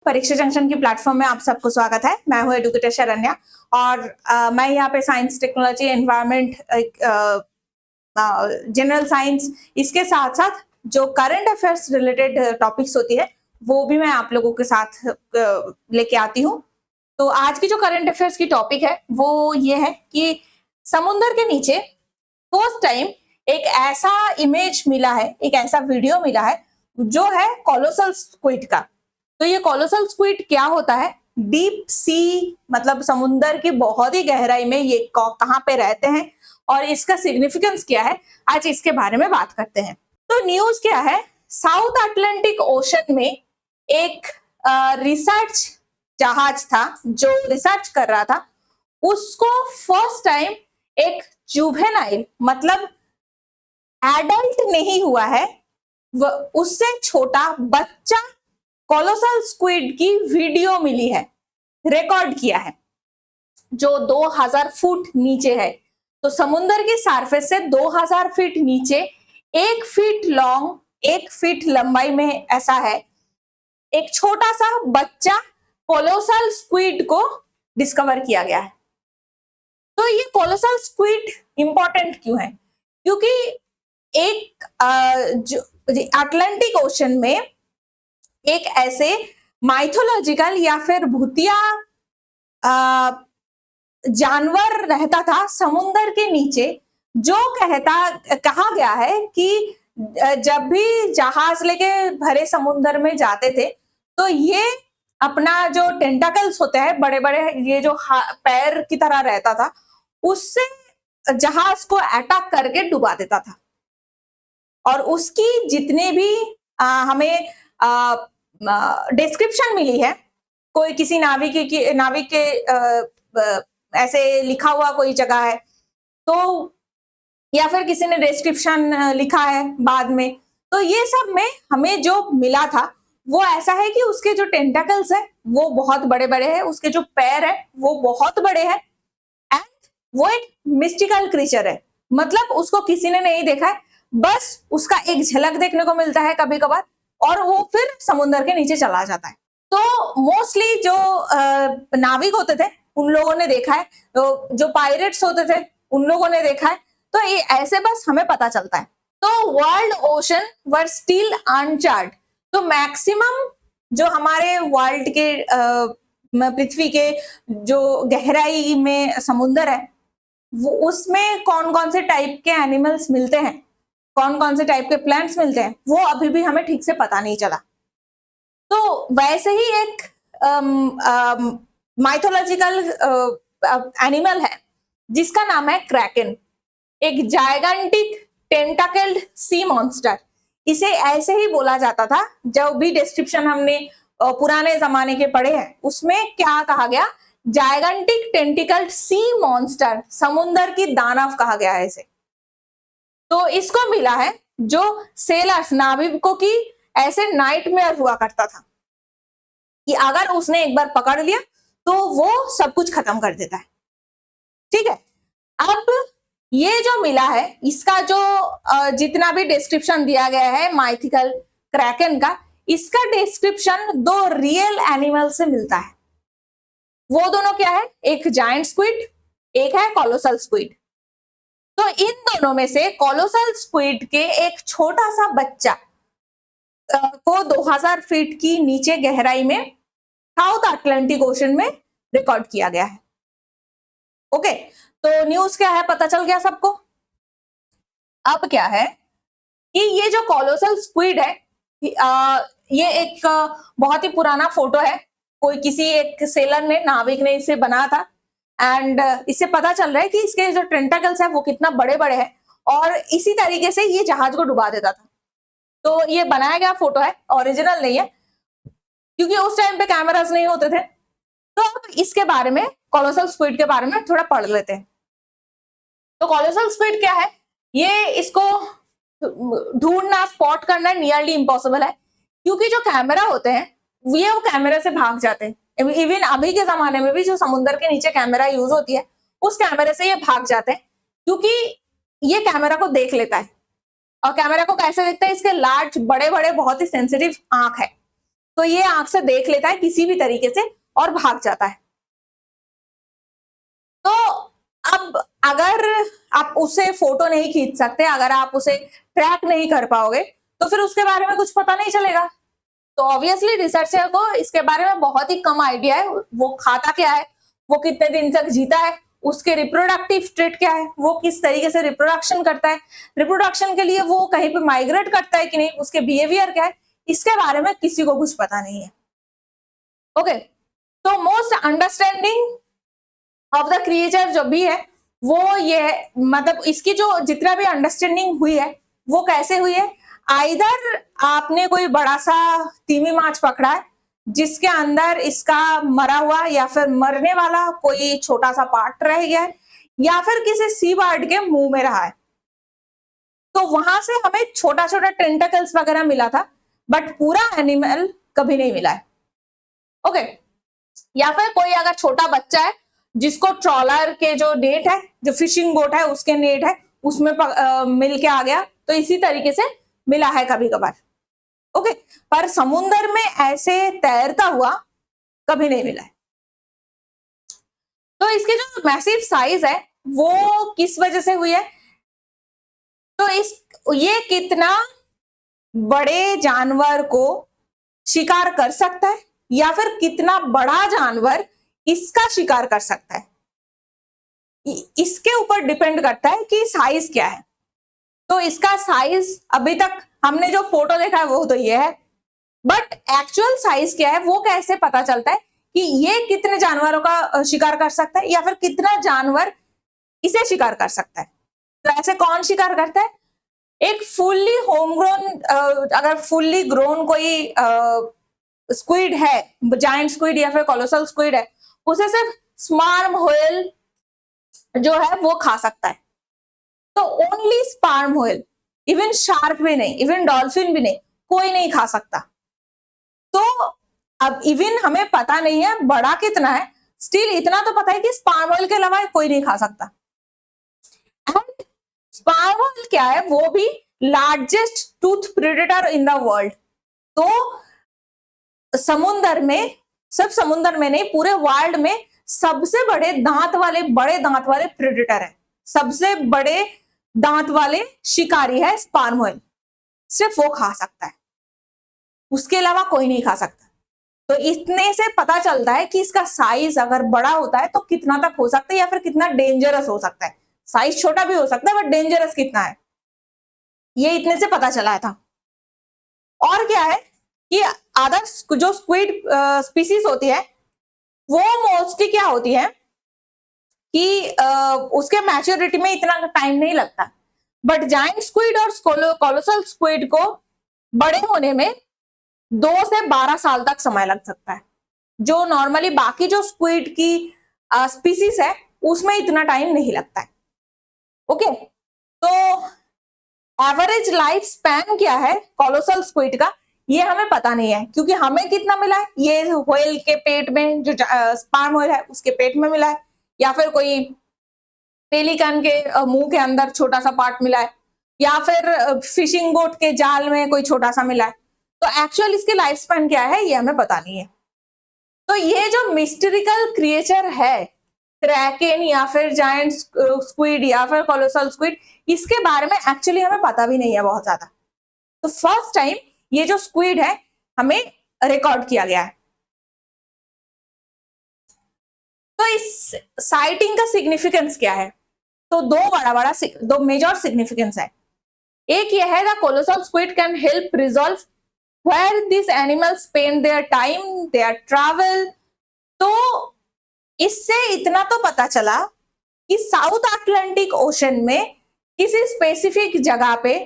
परीक्षा जंक्शन की प्लेटफॉर्म में आप सबको स्वागत है। मैं हूं एडुकेटर शरण्या और मैं यहाँ पे science, technology, environment, general science, इसके साथ साथ जो करंट अफेयर्स रिलेटेड टॉपिक्स होती है वो भी मैं आप लोगों के साथ लेके आती हूँ। तो आज की जो करंट अफेयर्स की टॉपिक है वो ये है कि समुद्र के नीचे फर्स्ट टाइम एक ऐसा इमेज मिला है, एक ऐसा वीडियो मिला है जो है कोलोसल स्क्विड का। तो ये कोलोसल स्क्विड क्या होता है? डीप सी मतलब समुद्र की बहुत ही गहराई में ये कहाँ पे रहते हैं और इसका सिग्निफिकेंस क्या है, आज इसके बारे में बात करते हैं। तो न्यूज क्या है, साउथ अटलांटिक ओशन में एक रिसर्च जहाज था जो रिसर्च कर रहा था, उसको फर्स्ट टाइम एक जुवेनाइल मतलब एडल्ट नहीं हुआ है, उससे छोटा बच्चा कोलोसल स्क्विड की वीडियो मिली है, रिकॉर्ड किया है, जो 2000 फुट नीचे है। तो समुद्र की सरफेस से 2000 फीट नीचे 1 फीट लॉन्ग, 1 फीट लंबाई में ऐसा है, एक छोटा सा बच्चा कोलोसल स्क्विड को डिस्कवर किया गया है। तो ये कोलोसल स्क्विड इंपॉर्टेंट क्यों है? क्योंकि एक अटलांटिक ओशन में एक ऐसे माइथोलॉजिकल या फिर भूतिया जानवर रहता था समुद्र के नीचे, जो कहा गया है कि जब भी जहाज लेके भरे समुद्र में जाते थे तो ये अपना जो टेंटाकल्स होते हैं बड़े बड़े, ये जो पैर की तरह रहता था, उससे जहाज को अटैक करके डुबा देता था। और उसकी जितने भी हमें डिस्क्रिप्शन मिली है, कोई किसी नाविक के ऐसे लिखा हुआ कोई जगह है तो, या फिर किसी ने डिस्क्रिप्शन लिखा है बाद में, तो ये सब में हमें जो मिला था वो ऐसा है कि उसके जो टेंटाकल्स है वो बहुत बड़े बड़े हैं, उसके जो पैर है वो बहुत बड़े हैं, एंड वो एक मिस्टिकल क्रीचर है। मतलब उसको किसी ने नहीं देखा है, बस उसका एक झलक देखने को मिलता है कभी कभार और वो फिर समुद्र के नीचे चला जाता है। तो मोस्टली जो नाविक होते थे उन लोगों ने देखा है, तो जो पायरेट्स होते थे उन लोगों ने देखा है। तो ये ऐसे बस हमें पता चलता है। तो वर्ल्ड ओशन वर स्टिल अनचार्ट। तो मैक्सिमम जो हमारे वर्ल्ड के पृथ्वी के जो गहराई में समुद्र है वो उसमें कौन कौन से टाइप के एनिमल्स मिलते हैं, कौन कौन से टाइप के प्लांट्स मिलते हैं, वो अभी भी हमें ठीक से पता नहीं चला। तो वैसे ही एक माइथोलॉजिकल एनिमल है जिसका नाम है क्रैकन, एक जायगेंटिक टेंटाकल्ड सी मॉन्स्टर। इसे ऐसे ही बोला जाता था। जो भी डिस्क्रिप्शन हमने पुराने जमाने के पढ़े हैं उसमें क्या कहा गया, जायगेंटिक टेंटिकल्ड सी मॉन्स्टर, समुद्र की दानव कहा गया है इसे। तो इसको मिला है जो सेलर्स, नाविकों की ऐसे नाइटमेयर हुआ करता था कि अगर उसने एक बार पकड़ लिया तो वो सब कुछ खत्म कर देता है। ठीक है, अब ये जो मिला है इसका जो जितना भी डिस्क्रिप्शन दिया गया है माइथिकल क्रैकन का, इसका डिस्क्रिप्शन 2 रियल एनिमल से मिलता है। वो दोनों क्या है, एक जायंट स्क्विड, एक है कोलोसल स्क्विड। तो इन दोनों में से कोलोसल स्क्विड के एक छोटा सा बच्चा को 2000 फीट की नीचे गहराई में साउथ अटलांटिक ओशन में रिकॉर्ड किया गया है। ओके, तो न्यूज क्या है पता चल गया सबको। अब क्या है कि ये जो कोलोसल स्क्विड है ये एक बहुत ही पुराना फोटो है, कोई किसी एक सेलर ने, नाविक ने इसे बनाया था, एंड इससे पता चल रहा है कि इसके जो टेंटाकल्स है वो कितना बड़े बड़े हैं और इसी तरीके से ये जहाज को डुबा देता था। तो ये बनाया गया फोटो है, ओरिजिनल नहीं है, क्योंकि उस टाइम पे कैमरास नहीं होते थे। तो अब इसके बारे में, कोलोसल स्क्विड के बारे में थोड़ा पढ़ लेते हैं। तो कोलोसल स्क्विड क्या है, ये इसको ढूंढना, स्पॉट करना नियरली इम्पॉसिबल है, क्योंकि जो कैमरा होते हैं ये वो कैमरा से भाग जाते हैं। इवन अभी के जमाने में भी जो समुद्र के नीचे कैमरा यूज होती है उस कैमरे से ये भाग जाते हैं, क्योंकि ये कैमरा को देख लेता है। और कैमरा को कैसे देखता है, इसके लार्ज बड़े बड़े बहुत ही सेंसिटिव आंख है, तो ये आंख से देख लेता है किसी भी तरीके से और भाग जाता है। तो अब अगर आप उसे फोटो नहीं खींच सकते, अगर आप उसे ट्रैक नहीं कर पाओगे, तो फिर उसके बारे में कुछ पता नहीं चलेगा। तो ऑब्वियसली रिसर्चर को इसके बारे में बहुत ही कम आइडिया है, वो खाता क्या है, वो कितने दिन तक जीता है, उसके रिप्रोडक्टिव ट्रेट क्या है, वो किस तरीके से रिप्रोडक्शन करता है, रिप्रोडक्शन के लिए वो कहीं पे माइग्रेट करता है कि नहीं, उसके बिहेवियर क्या है, इसके बारे में किसी को कुछ पता नहीं है। ओके, तो most understanding of the creature जो भी है वो ये मतलब इसकी जो जितना भी अंडरस्टैंडिंग हुई है वो कैसे हुई है, आइदर आपने कोई बड़ा सा तीमी माछ पकड़ा है जिसके अंदर इसका मरा हुआ या फिर मरने वाला कोई छोटा सा पार्ट रह गया है, या फिर किसी सी बर्ड के मुंह में रहा है, तो वहां से हमें छोटा छोटा टेंटाकल्स वगैरह मिला था, बट पूरा एनिमल कभी नहीं मिला है। ओके, या फिर कोई अगर छोटा बच्चा है जिसको ट्रॉलर के जो नेट है, जो फिशिंग बोट है उसके नेट है उसमें मिल के आ गया, तो इसी तरीके से मिला है कभी कभार। ओके, पर समुद्र में ऐसे तैरता हुआ कभी नहीं मिला है। तो इसके जो मैसिव साइज है वो किस वजह से हुई है, तो ये कितना बड़े जानवर को शिकार कर सकता है या फिर कितना बड़ा जानवर इसका शिकार कर सकता है, इसके ऊपर डिपेंड करता है कि साइज क्या है। तो इसका साइज अभी तक हमने जो फोटो देखा है वो तो ये है, बट एक्चुअल साइज क्या है वो कैसे पता चलता है कि ये कितने जानवरों का शिकार कर सकता है या फिर कितना जानवर इसे शिकार कर सकता है। तो ऐसे कौन शिकार करता है, एक फुल्ली होमग्रोन अगर फुल्ली ग्रोन कोई स्क्विड है, जायंट स्क्विड या फिर कोलोसल स्क्विड है, उसे सिर्फ स्पार्म व्हेल जो है वो खा सकता है। तो only sperm whale, even shark भी नहीं, इवन डॉल्फिन भी नहीं, कोई नहीं खा सकता। तो अब इवन हमें पता नहीं है बड़ा कितना है, स्टिल इतना तो पता है कि स्पार्म व्हेल के अलावा कोई नहीं खा सकता। एंड स्पार्म व्हेल क्या है, वो भी largest tooth predator in the world. तो समुद्र में, सिर्फ समुद्र में नहीं पूरे वर्ल्ड में सबसे बड़े दांत वाले प्रेडेटर है, सबसे बड़े दांत वाले शिकारी है स्पार्म व्हेल, सिर्फ वो खा सकता है, उसके अलावा कोई नहीं खा सकता। तो इतने से पता चलता है कि इसका साइज अगर बड़ा होता है तो कितना तक हो सकता है या फिर कितना डेंजरस हो सकता है। साइज छोटा भी हो सकता है बट डेंजरस कितना है, ये इतने से पता चला था। और क्या है कि अदर जो स्क्विड स्पीसीज होती है वो मोस्टली क्या होती है कि उसके मैच्योरिटी में इतना टाइम नहीं लगता, बट जायंट स्क्विड और कोलोसल स्क्विड को बड़े होने में 2 से 12 साल तक समय लग सकता है, जो नॉर्मली बाकी जो स्क्विड की स्पीसीज है उसमें इतना टाइम नहीं लगता है। ओके, तो एवरेज लाइफ स्पैन क्या है कोलोसल स्क्विड का ये हमें पता नहीं है, क्योंकि हमें कितना मिला है, ये व्हेल के पेट में जो स्पार्म व्हेल है उसके पेट में मिला है, या फिर कोई पेलिकन के मुंह के अंदर छोटा सा पार्ट मिला है, या फिर फिशिंग बोट के जाल में कोई छोटा सा मिला है। तो एक्चुअल इसकी लाइफ स्पैन क्या है ये हमें पता नहीं है। तो ये जो मिस्टेरिकल क्रिएचर है क्रैकेन या फिर जायंट स्क्विड या फिर कोलोसल स्क्विड, इसके बारे में एक्चुअली हमें पता भी नहीं है बहुत ज्यादा। तो फर्स्ट टाइम ये जो स्क्विड है हमें रिकॉर्ड किया गया है। तो इस साइटिंग का सिग्निफिकेंस क्या है, तो दो मेजर सिग्निफिकेंस है। एक यह है the colossal squid can help resolve where this animal spend their time, their travel. तो इससे इतना तो पता चला कि साउथ अटलांटिक ओशन में किसी स्पेसिफिक जगह पे,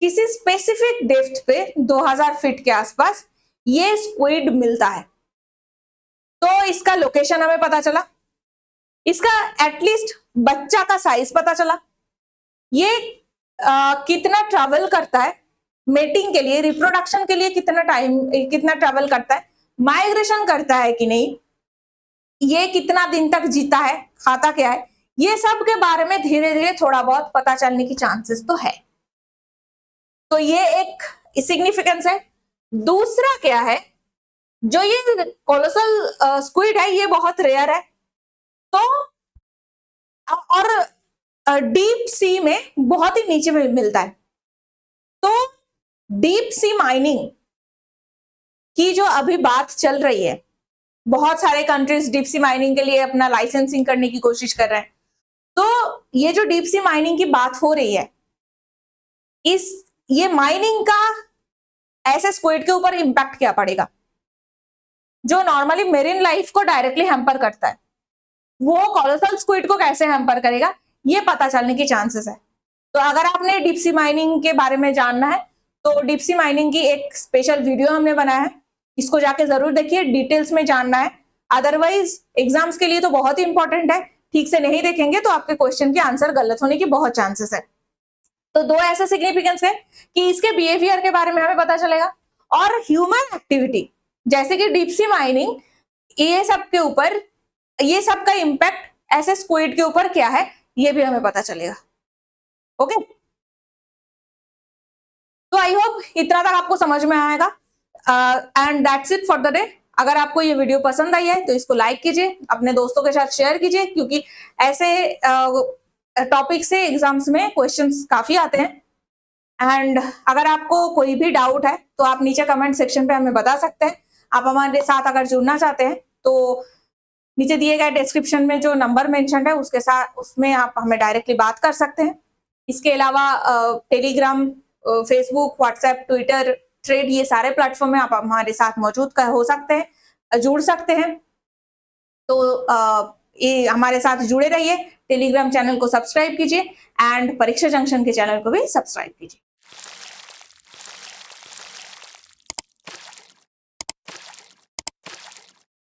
किसी स्पेसिफिक डेप्थ पे 2000 फीट के आसपास ये स्क्विड मिलता है। तो इसका लोकेशन हमें पता चला, इसका एटलीस्ट बच्चा का साइज पता चला, ये कितना ट्रैवल करता है मेटिंग के लिए, रिप्रोडक्शन के लिए कितना ट्रैवल करता है, माइग्रेशन करता है कि नहीं, ये कितना दिन तक जीता है, खाता क्या है, ये सब के बारे में धीरे धीरे थोड़ा बहुत पता चलने की चांसेस तो है। तो ये एक सिग्निफिकेंस है। दूसरा क्या है जो ये कोलोसल स्क्विड है ये बहुत रेयर है, तो और डीप सी में बहुत ही नीचे में मिलता है। तो डीप सी माइनिंग की जो अभी बात चल रही है, बहुत सारे कंट्रीज डीप सी माइनिंग के लिए अपना लाइसेंसिंग करने की कोशिश कर रहे हैं। तो ये जो डीप सी माइनिंग की बात हो रही है, ये माइनिंग का ऐसे स्क्विड के ऊपर इंपैक्ट क्या पड़ेगा, जो नॉर्मली मेरिन लाइफ को डायरेक्टली हैम्पर करता है, वो कोलोसल स्क्विड को कैसे हैम्पर करेगा, ये पता चलने की चांसेस है। तो अगर आपने डीप सी माइनिंग के बारे में जानना है तो डीप सी माइनिंग की एक स्पेशल वीडियो हमने बनाया है, इसको जाके जरूर देखिए, डिटेल्स में जानना है। अदरवाइज एग्जाम्स के लिए तो बहुत ही इंपॉर्टेंट है, ठीक से नहीं देखेंगे तो आपके क्वेश्चन के आंसर गलत होने की बहुत चांसेस है। तो दो ऐसे सिग्निफिकेंस है कि इसके बिहेवियर के बारे में हमें पता चलेगा, और ह्यूमन एक्टिविटी जैसे कि डीप सी माइनिंग, ये सब के ऊपर, ये सब का इंपैक्ट ऐसे स्क्विड के ऊपर क्या है, ये भी हमें पता चलेगा। ओके, तो आई होप इतना तक आपको समझ में आएगा, and that's it for the day. अगर आपको ये वीडियो पसंद आई है तो इसको लाइक कीजिए, अपने दोस्तों के साथ शेयर कीजिए, क्योंकि ऐसे टॉपिक से एग्जाम्स में क्वेश्चंस काफी आते हैं। एंड अगर आपको कोई भी डाउट है तो आप नीचे कमेंट सेक्शन पे हमें बता सकते हैं। आप हमारे साथ अगर जुड़ना चाहते हैं तो नीचे दिए गए डिस्क्रिप्शन में जो नंबर मेंशन है उसके साथ, उसमें आप हमें डायरेक्टली बात कर सकते हैं। इसके अलावा Telegram, Facebook, WhatsApp, Twitter, thread, ये सारे प्लेटफॉर्म में आप हमारे साथ मौजूद हो सकते हैं, जुड़ सकते हैं। तो ये हमारे साथ जुड़े रहिए, टेलीग्राम चैनल को सब्सक्राइब कीजिए एंड परीक्षा जंक्शन के चैनल को भी सब्सक्राइब कीजिए।